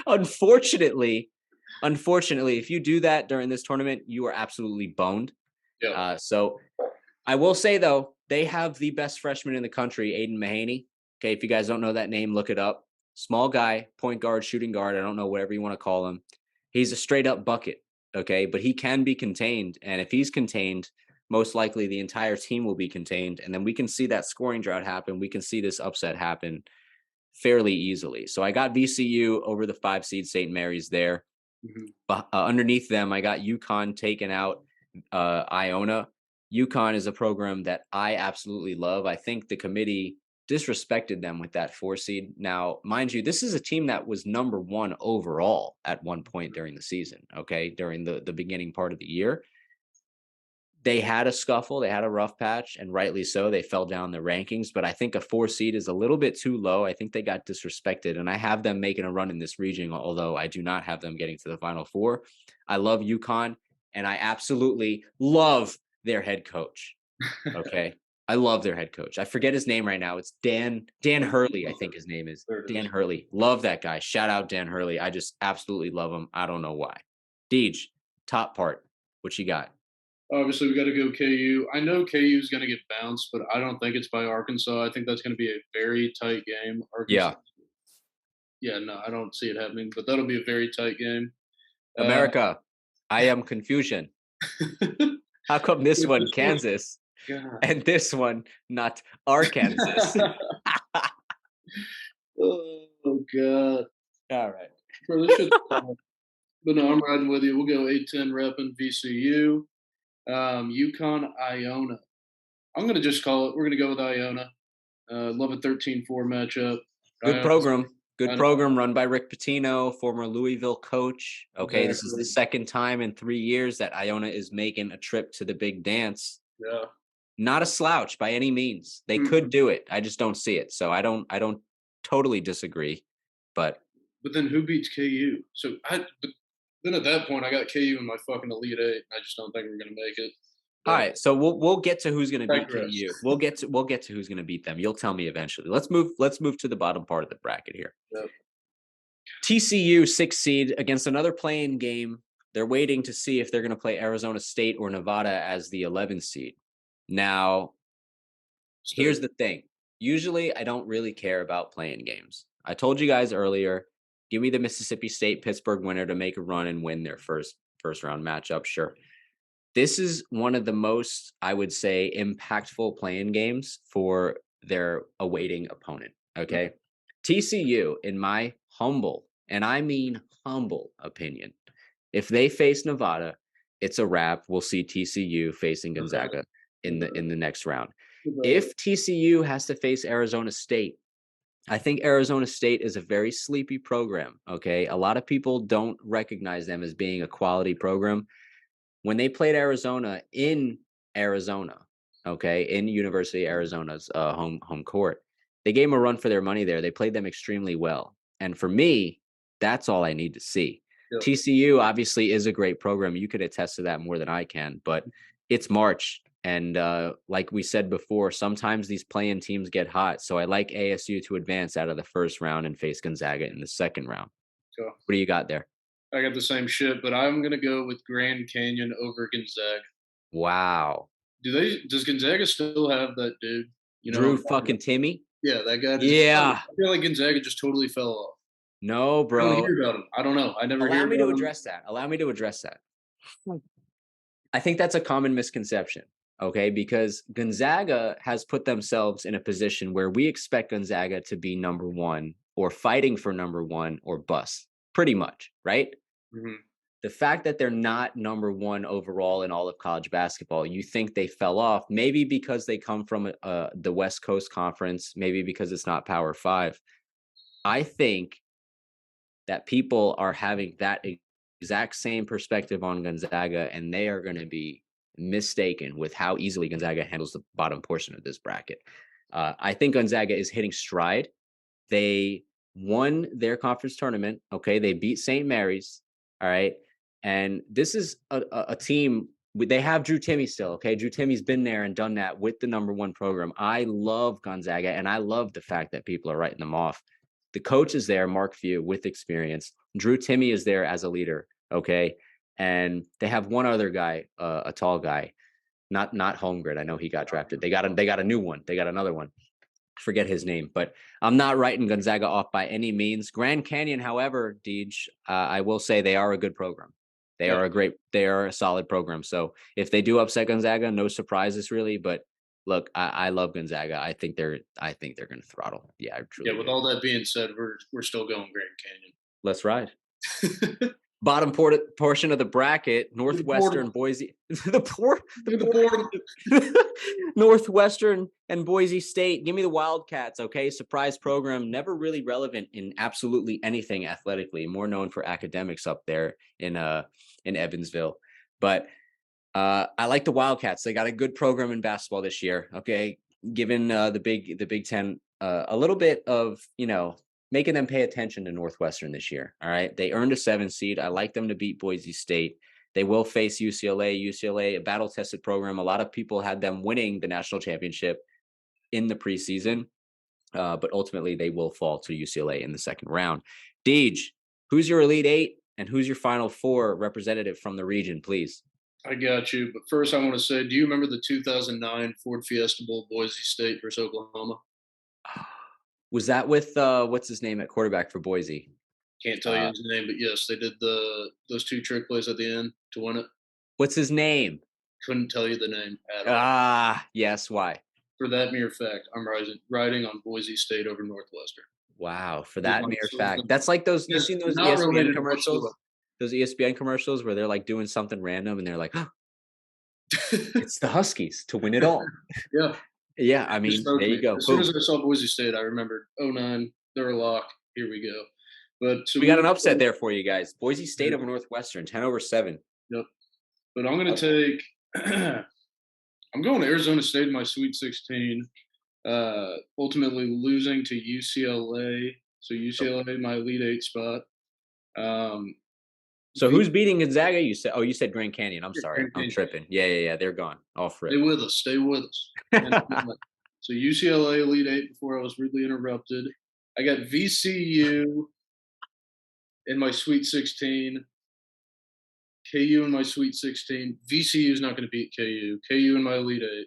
unfortunately, if you do that during this tournament, you are absolutely boned. So I will say, though, they have the best freshman in the country, Aiden Mahaney. Okay, if you guys don't know that name, look it up. Small guy, point guard, shooting guard, I don't know, whatever you want to call him. He's a straight up bucket, okay? But he can be contained. And if he's contained, most likely the entire team will be contained. And then we can see that scoring drought happen. We can see this upset happen fairly easily. So I got VCU over the 5 seed St. Mary's there. Underneath them, I got UConn taking out Iona. UConn is a program that I absolutely love. I think the committee disrespected them with that 4 seed. Now, mind you, this is a team that was number 1 overall at one point during the season, okay, during the beginning part of the year. They had a scuffle, they had a rough patch, and rightly so. They fell down the rankings, but I think a 4 seed is a little bit too low. I think they got disrespected, and I have them making a run in this region, although I do not have them getting to the Final Four. I love UConn, and I absolutely love their head coach, okay? I love their head coach. I forget his name right now. It's Dan Hurley, I think his name is. Dan Hurley. Love that guy. Shout out Dan Hurley. I just absolutely love him. I don't know why. Deej, top part. What you got? Obviously, we got to go KU. I know KU is going to get bounced, but I don't think it's by Arkansas. I think that's going to be a very tight game. Arkansas, Yeah. yeah, no, I don't see it happening, but that'll be a very tight game. Uh, America, I am confusion. How come this with one this one, Kansas God. and this one not Arkansas? Oh God, All right. bro, this shit. But no, I'm riding with you. We'll go 8-10 repping VCU. UConn Iona. I'm gonna just call it. We're gonna go with Iona. Love a 13-4 matchup. Good Iona's, program. I Good know program run by Rick Pitino, former Louisville coach. Okay, this is the exactly. second time in 3 years that Iona is making a trip to the big dance. Yeah. Not a slouch by any means. They Mm. could do it. I just don't see it. So I don't totally disagree. But But then who beats KU? But then at that point, I got KU in my fucking Elite Eight. I just don't think we're gonna make it. all But right, so we'll get to who's going to beat digress. KU. We'll get to who's going to beat them. You'll tell me eventually. Let's move to the bottom part of the bracket here. Yep. TCU 6 seed against another playing game. They're waiting to see if they're going to play Arizona State or Nevada as the 11th seed. Now, here's State. the thing. Usually, I don't really care about playing games. I told you guys earlier, give me the Mississippi State Pittsburgh winner to make a run and win their first round matchup. Sure. This is one of the most, I would say, impactful playing games for their awaiting opponent. Okay. TCU, in my humble, and I mean humble opinion, if they face Nevada, it's a wrap. We'll see TCU facing Okay. Gonzaga in the next round. Okay. If TCU has to face Arizona State, I think Arizona State is a very sleepy program. Okay. A lot of people don't recognize them as being a quality program. When they played Arizona in Arizona, okay, in University of Arizona's home court, they gave them a run for their money there. They played them extremely well. And for me, that's all I need to see. Yep. TCU obviously is a great program. You could attest to that more than I can, but it's March. And like we said before, sometimes these playing teams get hot. So I like ASU to advance out of the first round and face Gonzaga in the second round. So What do you got there? I got the same shit, but I'm gonna go with Grand Canyon over Gonzaga. Wow. Does Gonzaga still have that dude? You know who Drew I'm talking about? fucking Timmy? Yeah, that guy just Yeah. I feel like Gonzaga just totally fell off. No, I don't bro. hear about him. I don't know. I never Allow hear me to about him. address that. Allow me to address that. I think that's a common misconception, okay? Because Gonzaga has put themselves in a position where we expect Gonzaga to be number one or fighting for number one or bust, pretty much, right? Mhm. The fact that they're not number one overall in all of college basketball, you think they fell off, maybe because they come from the West Coast Conference, maybe because it's not Power Five. I think that people are having that exact same perspective on Gonzaga, and they are going to be mistaken with how easily Gonzaga handles the bottom portion of this bracket. I think Gonzaga is hitting stride. They won their conference tournament. Okay. They beat St. Mary's. All right. And this is a team. They have Drew Timmy still. Okay. Drew Timmy's been there and done that with the number one program. I love Gonzaga, and I love the fact that people are writing them off. The coach is there, Mark Few, with experience. Drew Timmy is there as a leader. Okay. And they have one other guy, a tall guy, not Holmgren. I know he got drafted. They got a new one. They got another one. Forget his name, but I'm not writing Gonzaga off by any means. Grand Canyon, however, Deej, I will say they are a good program. Yeah. They are a solid program. So if they do upset Gonzaga, no surprises really. But look, I love Gonzaga. I think they're going to throttle. Yeah, I Yeah, truly with do. all that being said, we're still going Grand Let's ride. Canyon. Bottom portion of the bracket, The portal. Northwestern Boise, the poor, the The poor, portal. Northwestern and Boise State. Give me the Wildcats, okay? Surprise program, never really relevant in absolutely anything athletically. More known for academics up there in Evansville, but I like the Wildcats. They got a good program in basketball this year. Okay, given the Big Ten a little bit of making them pay attention to Northwestern this year. All right. They earned a 7 seed. I like them to beat Boise State. They will face UCLA. UCLA, a battle tested program. A lot of people had them winning the national championship in the preseason, but ultimately they will fall to UCLA in the second round. Deej, who's your Elite Eight and who's your Final Four representative from the region, please? I got you. But first, I want to say, do you remember the 2009 Ford Fiesta Bowl, Boise State versus Oklahoma? Was that with what's his name at quarterback for Boise? Can't tell you Uh, his name, but yes, they did those two trick plays at the end to win it. what's his name? Couldn't tell you the name at all. Ah, yes. Why? For that mere fact, I'm riding on Boise State over Northwestern. Wow, for Is that my mere fact. chosen. That's like those. You It's seen those not ESPN related whatsoever. commercials? Those ESPN commercials where they're like doing something random and they're like, oh, it's the Huskies to win it all. Yeah, Yeah, I just mean, spoke there to you me. go. As soon as Boom. I saw Boise State, I remembered, oh 09, they're a lock. Here we go. But so We we got were an upset there for you guys. Boise State over Northwestern, 10-7. yep. But I'm gonna Uh, take I'm going to Arizona State in my Sweet 16. Ultimately losing to UCLA. So UCLA, my Elite Eight spot. Um, So v- who's beating Gonzaga? You said, oh, you said Grand Canyon. I'm sorry. I'm Stay tripping. Yeah. They're gone. Off rip. with us. Stay with us. And, so UCLA Elite Eight before I was rudely interrupted. I got VCU in my Sweet 16. KU in my Sweet 16. VCU is not going to beat KU. KU in my Elite Eight.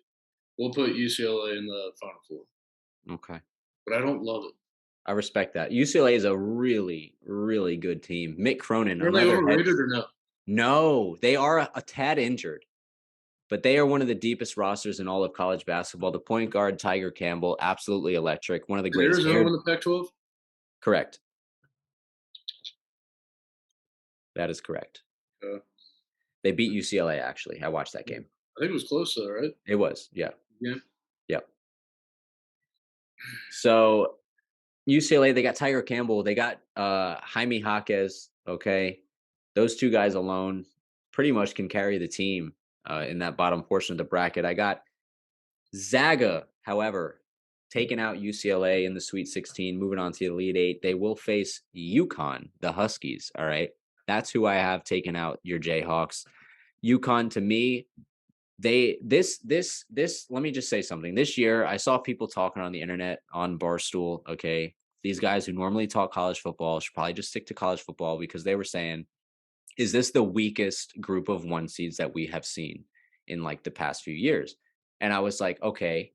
We'll put UCLA in the Final Four. Okay. But I don't love it. I respect that. UCLA is a really, really good team. Mick Cronin, Are they another head. overrated or no? No, they are a tad injured, but they are one of the deepest rosters in all of college basketball. The point guard, Tiger Campbell, absolutely electric. One of the Did greatest Arizona hair. win the Pac-12? Correct. That is correct. Uh, They beat UCLA, actually. I watched that game. I think it was close though, right? It was. Yeah. Yeah. Yep. So UCLA, they got Tiger Campbell. They got Jaime Jaquez. Okay. Those two guys alone pretty much can carry the team in that bottom portion of the bracket. I got Zaga, however, taking out UCLA in the Sweet 16, moving on to the Elite Eight. They will face UConn, the Huskies. All right. That's who I have taken out your Jayhawks. UConn, to me, this let me just say something. This year, I saw people talking on the internet on Barstool. Okay. These guys who normally talk college football should probably just stick to college football because they were saying, is this the weakest group of one seeds that we have seen in like the past few years? And I was like, okay,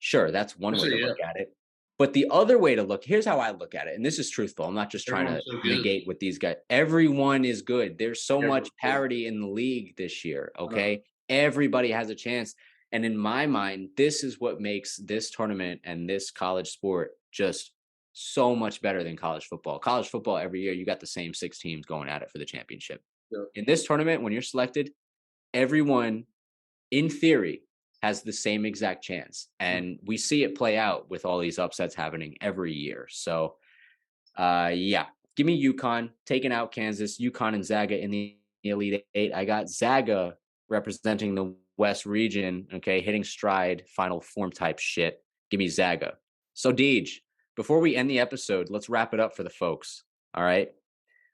sure, that's I one way say to yeah. look at it. But the other way to look, here's how I look at it. And this is truthful. I'm not just trying to Everyone's so good. negate what these guys, everyone is good. There's so much Everyone's good. parity in the league this year. Uh, Okay. Everybody has a chance. And in my mind, this is what makes this tournament and this college sport just so much better than college football. College football, every year, you got the same 6 teams going at it for the championship. yeah. In this tournament, when you're selected, everyone, in theory, has the same exact chance. And we see it play out with all these upsets happening every year. So, yeah, give me UConn taking out Kansas, UConn and Zaga in the Elite Eight. I got Zaga representing the West region, okay, hitting stride, final form type shit. Give me Zaga. So, Deej, before we end the episode, let's wrap it up for the folks. All right.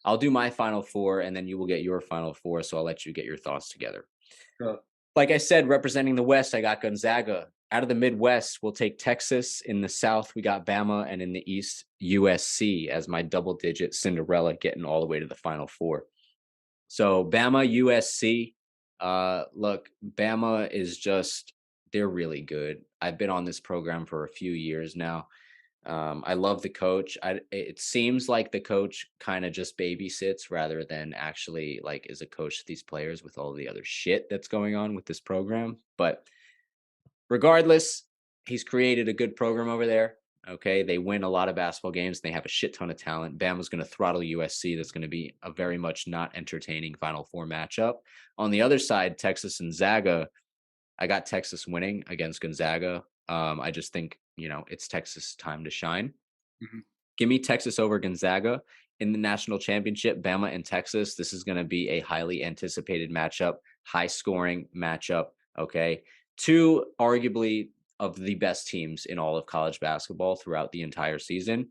I'll do my final four and then you will get your final four. So I'll let you get your thoughts together. Uh, Like I said, representing the West, I got Gonzaga. Out of the Midwest, we'll take Texas. In the South, we got Bama. And in the East, USC as my double-digit Cinderella getting all the way to the Final Four. So Bama, USC. Look, Bama is just, they're really good. I've been on this program for a few years now. I love the coach. It seems like the coach kind of just babysits rather than actually like is a coach to these players with all the other shit that's going on with this program. But regardless, he's created a good program over there. Okay, they win a lot of basketball games. They have a shit ton of talent. Bama's going to throttle USC. That's going to be a very much not entertaining Final Four matchup. On the other side, Texas and Zaga. I got Texas winning against Gonzaga. I just think, it's Texas' time to shine. mhm. Give me Texas over Gonzaga in the national championship, Bama and Texas. This is going to be a highly anticipated matchup, high scoring matchup. Okay. Two arguably of the best teams in all of college basketball throughout the entire season.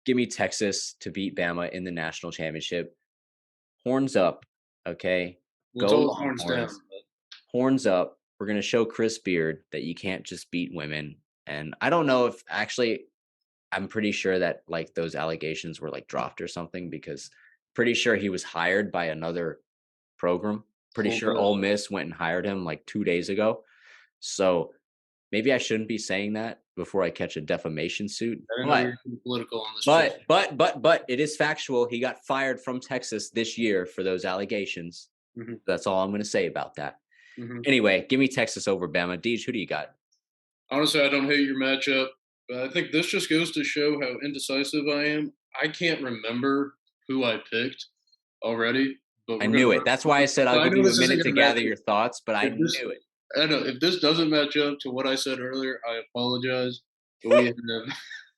Give me Texas to beat Bama in the national championship. Horns up. Okay. Well, it's Go always horns down. Longhorns. Horns up. We're going to show Chris Beard that you can't just beat women. And I don't know if actually, I'm pretty sure that like those allegations were like dropped or something because pretty sure he was hired by another program. Pretty sure Ole Miss went and hired him like 2 days ago. So maybe I shouldn't be saying that before I catch a defamation suit. I didn't know you were getting political on this. But it is factual. He got fired from Texas this year for those allegations. Mm-hmm. That's all I'm going to say about that. Mm-hmm. Anyway, give me Texas over Bama. Deej, who do you got? Honestly, I don't hate your matchup, but I think this just goes to show how indecisive I am. I can't remember who I picked already. But I knew it. That's why I said I'll give you a minute to gather your thoughts, but I knew it. I know if this doesn't match up to what I said earlier, I apologize. But we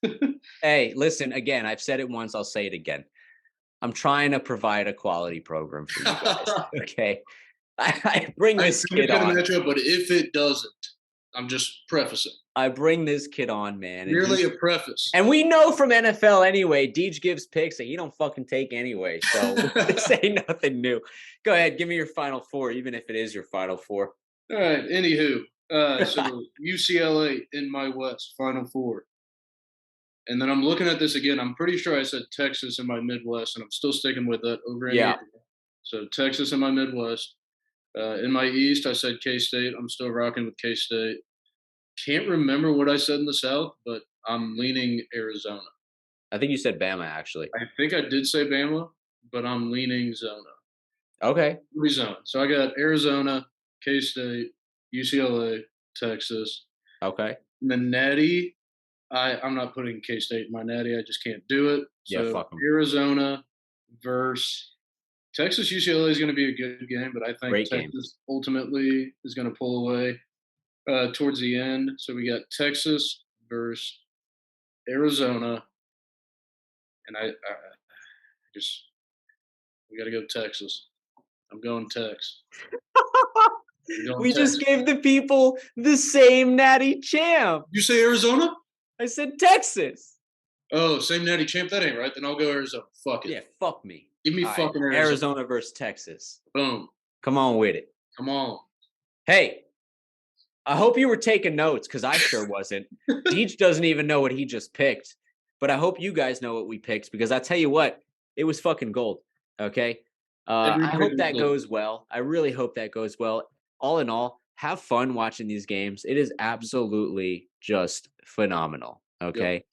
have Hey, listen, again, I've said it once, I'll say it again. I'm trying to provide a quality program for you guys. Okay. I bring this kid on. Matchup, but if it doesn't, I'm just prefacing. I bring this kid on, man. Merely a preface. And we know from NFL anyway, Deej gives picks that he don't fucking take anyway. So this ain't nothing new. Go ahead, give me your final four, even if it is your final four. All right. Anywho, so UCLA in my West, Final Four. And then I'm looking at this again. I'm pretty sure I said Texas in my Midwest, and I'm still sticking with that over in here. So Texas in my Midwest. In my East, I said K-State. I'm still rocking with K-State. Can't remember what I said in the South, but I'm leaning Arizona. I think you said Bama, actually. I think I did say Bama, but I'm leaning Zona. Okay. Zone. So I got Arizona, K-State, UCLA, Texas. Okay. And then Natty, I'm not putting K-State in my Natty. I just can't do it. So fuck 'em. Arizona versus Texas, UCLA is going to be a good game, but I think Texas ultimately is going to pull away towards the end. So we got Texas versus Arizona, and I just we got to go Texas. I'm going Tex. We just gave the people the same Natty champ. You say Arizona? I said Texas. Oh, same Natty champ? That ain't right. Then I'll go Arizona. Fuck it. Yeah, fuck me. Give me fucking Arizona. Arizona versus Texas. Boom. Come on with it. Come on. Hey, I hope you were taking notes because I sure wasn't. Deej doesn't even know what he just picked, but I hope you guys know what we picked because I tell you what, it was fucking gold. Okay. I hope that goes well. I really hope that goes well. All in all, have fun watching these games. It is absolutely just phenomenal. Okay. Yep.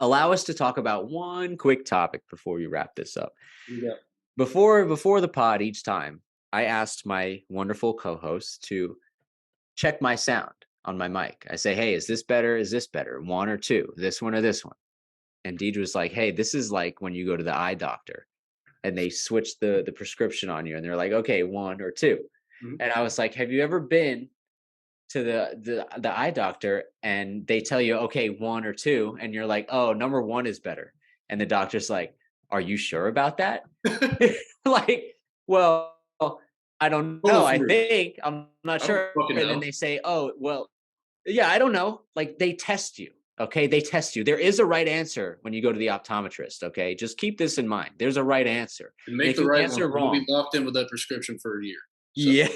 Allow us to talk about one quick topic before we wrap this up. Yeah. Before the pod each time, I asked my wonderful co-host to check my sound on my mic. I say, hey, is this better? Is this better? One or two? This one or this one? And Deej was like, hey, this is like when you go to the eye doctor and they switch the prescription on you and they're like, okay, one or two. Mm-hmm. And I was like, have you ever been to the eye doctor and they tell you, okay, one or two, and you're like, oh, number one is better. And the doctor's like, are you sure about that? Like, well, I don't know. I think I'm not sure. And then they say, oh, well, yeah, I don't know. Like they test you. Okay. They test you. There is a right answer when you go to the optometrist. Okay. Just keep this in mind. There's a right answer. And make the right answer wrong. You'll be locked in with that prescription for a year. So, yeah.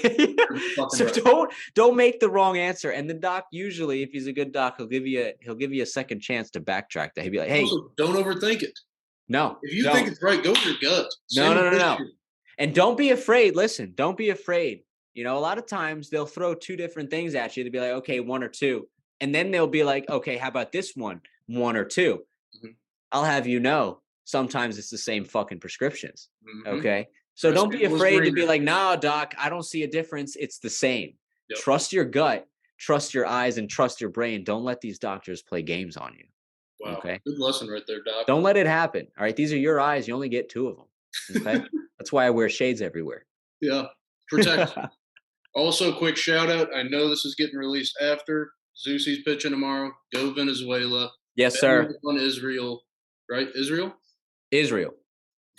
So don't make the wrong answer. And the doc usually, if he's a good doc, he'll give you a second chance to backtrack that. He'll be like, hey, also, don't overthink it. No. If you think it's right, go with your gut. No. And don't be afraid. Listen, don't be afraid. You know, a lot of times they'll throw two different things at you. They'll be like, okay, one or two. And then they'll be like, okay, how about this one? One or two. Mm-hmm. I'll have you know, sometimes it's the same fucking prescriptions. Mm-hmm. Okay. So don't be afraid to be like, nah, doc, I don't see a difference. It's the same. Yep. Trust your gut, trust your eyes, and trust your brain. Don't let these doctors play games on you. Wow. Okay. Good lesson right there, doc. Don't let it happen. All right. These are your eyes. You only get two of them. Okay. That's why I wear shades everywhere. Yeah. Protect. Also, quick shout out. I know this is getting released after. Zeusie's pitching tomorrow. Go Venezuela. Yes, sir. On Israel. Right? Israel?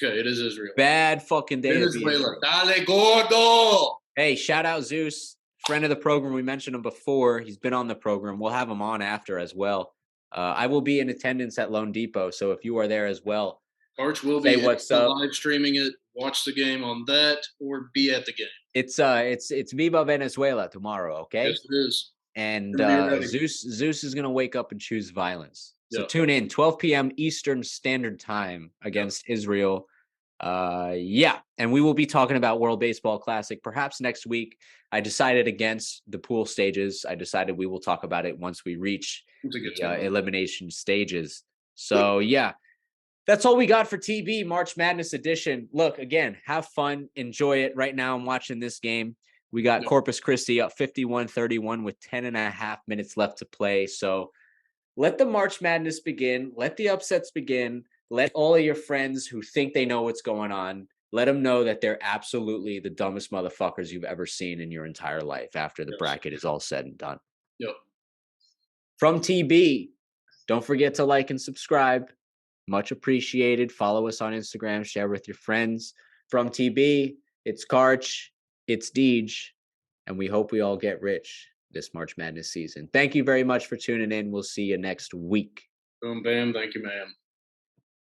Okay, it is Israel. Bad fucking day. Venezuela. Dale gordo. Hey, shout out Zeus, friend of the program. We mentioned him before. He's been on the program. We'll have him on after as well. I will be in attendance at Lone Depot, so if you are there as well, Carch will be what's up. Live streaming it. Watch the game on that, or be at the game. It's Viva Venezuela tomorrow. Okay. Yes, it is. And Zeus is gonna wake up and choose violence. So tune in 12 p.m. Eastern Standard Time against Israel. Yeah, and we will be talking about World Baseball Classic perhaps next week. I decided against the pool stages. I decided we will talk about it once we reach It's a good the time. elimination stages. So yeah, that's all we got for TB March Madness edition. Look, again, have fun, enjoy it. Right now, I'm watching this game. We got Yep. Corpus Christi up 51-31 with 10 and a half minutes left to play. So let the March Madness begin. Let the upsets begin. Let all of your friends who think they know what's going on, let them know that they're absolutely the dumbest motherfuckers you've ever seen in your entire life after the Yes. bracket is all said and done. Yep. From TB, don't forget to like and subscribe. Much appreciated. Follow us on Instagram, share with your friends. From TB, it's Carch, it's Deej, and we hope we all get rich this March Madness season. Thank you very much for tuning in. We'll see you next week. Boom, bam. Thank you, ma'am.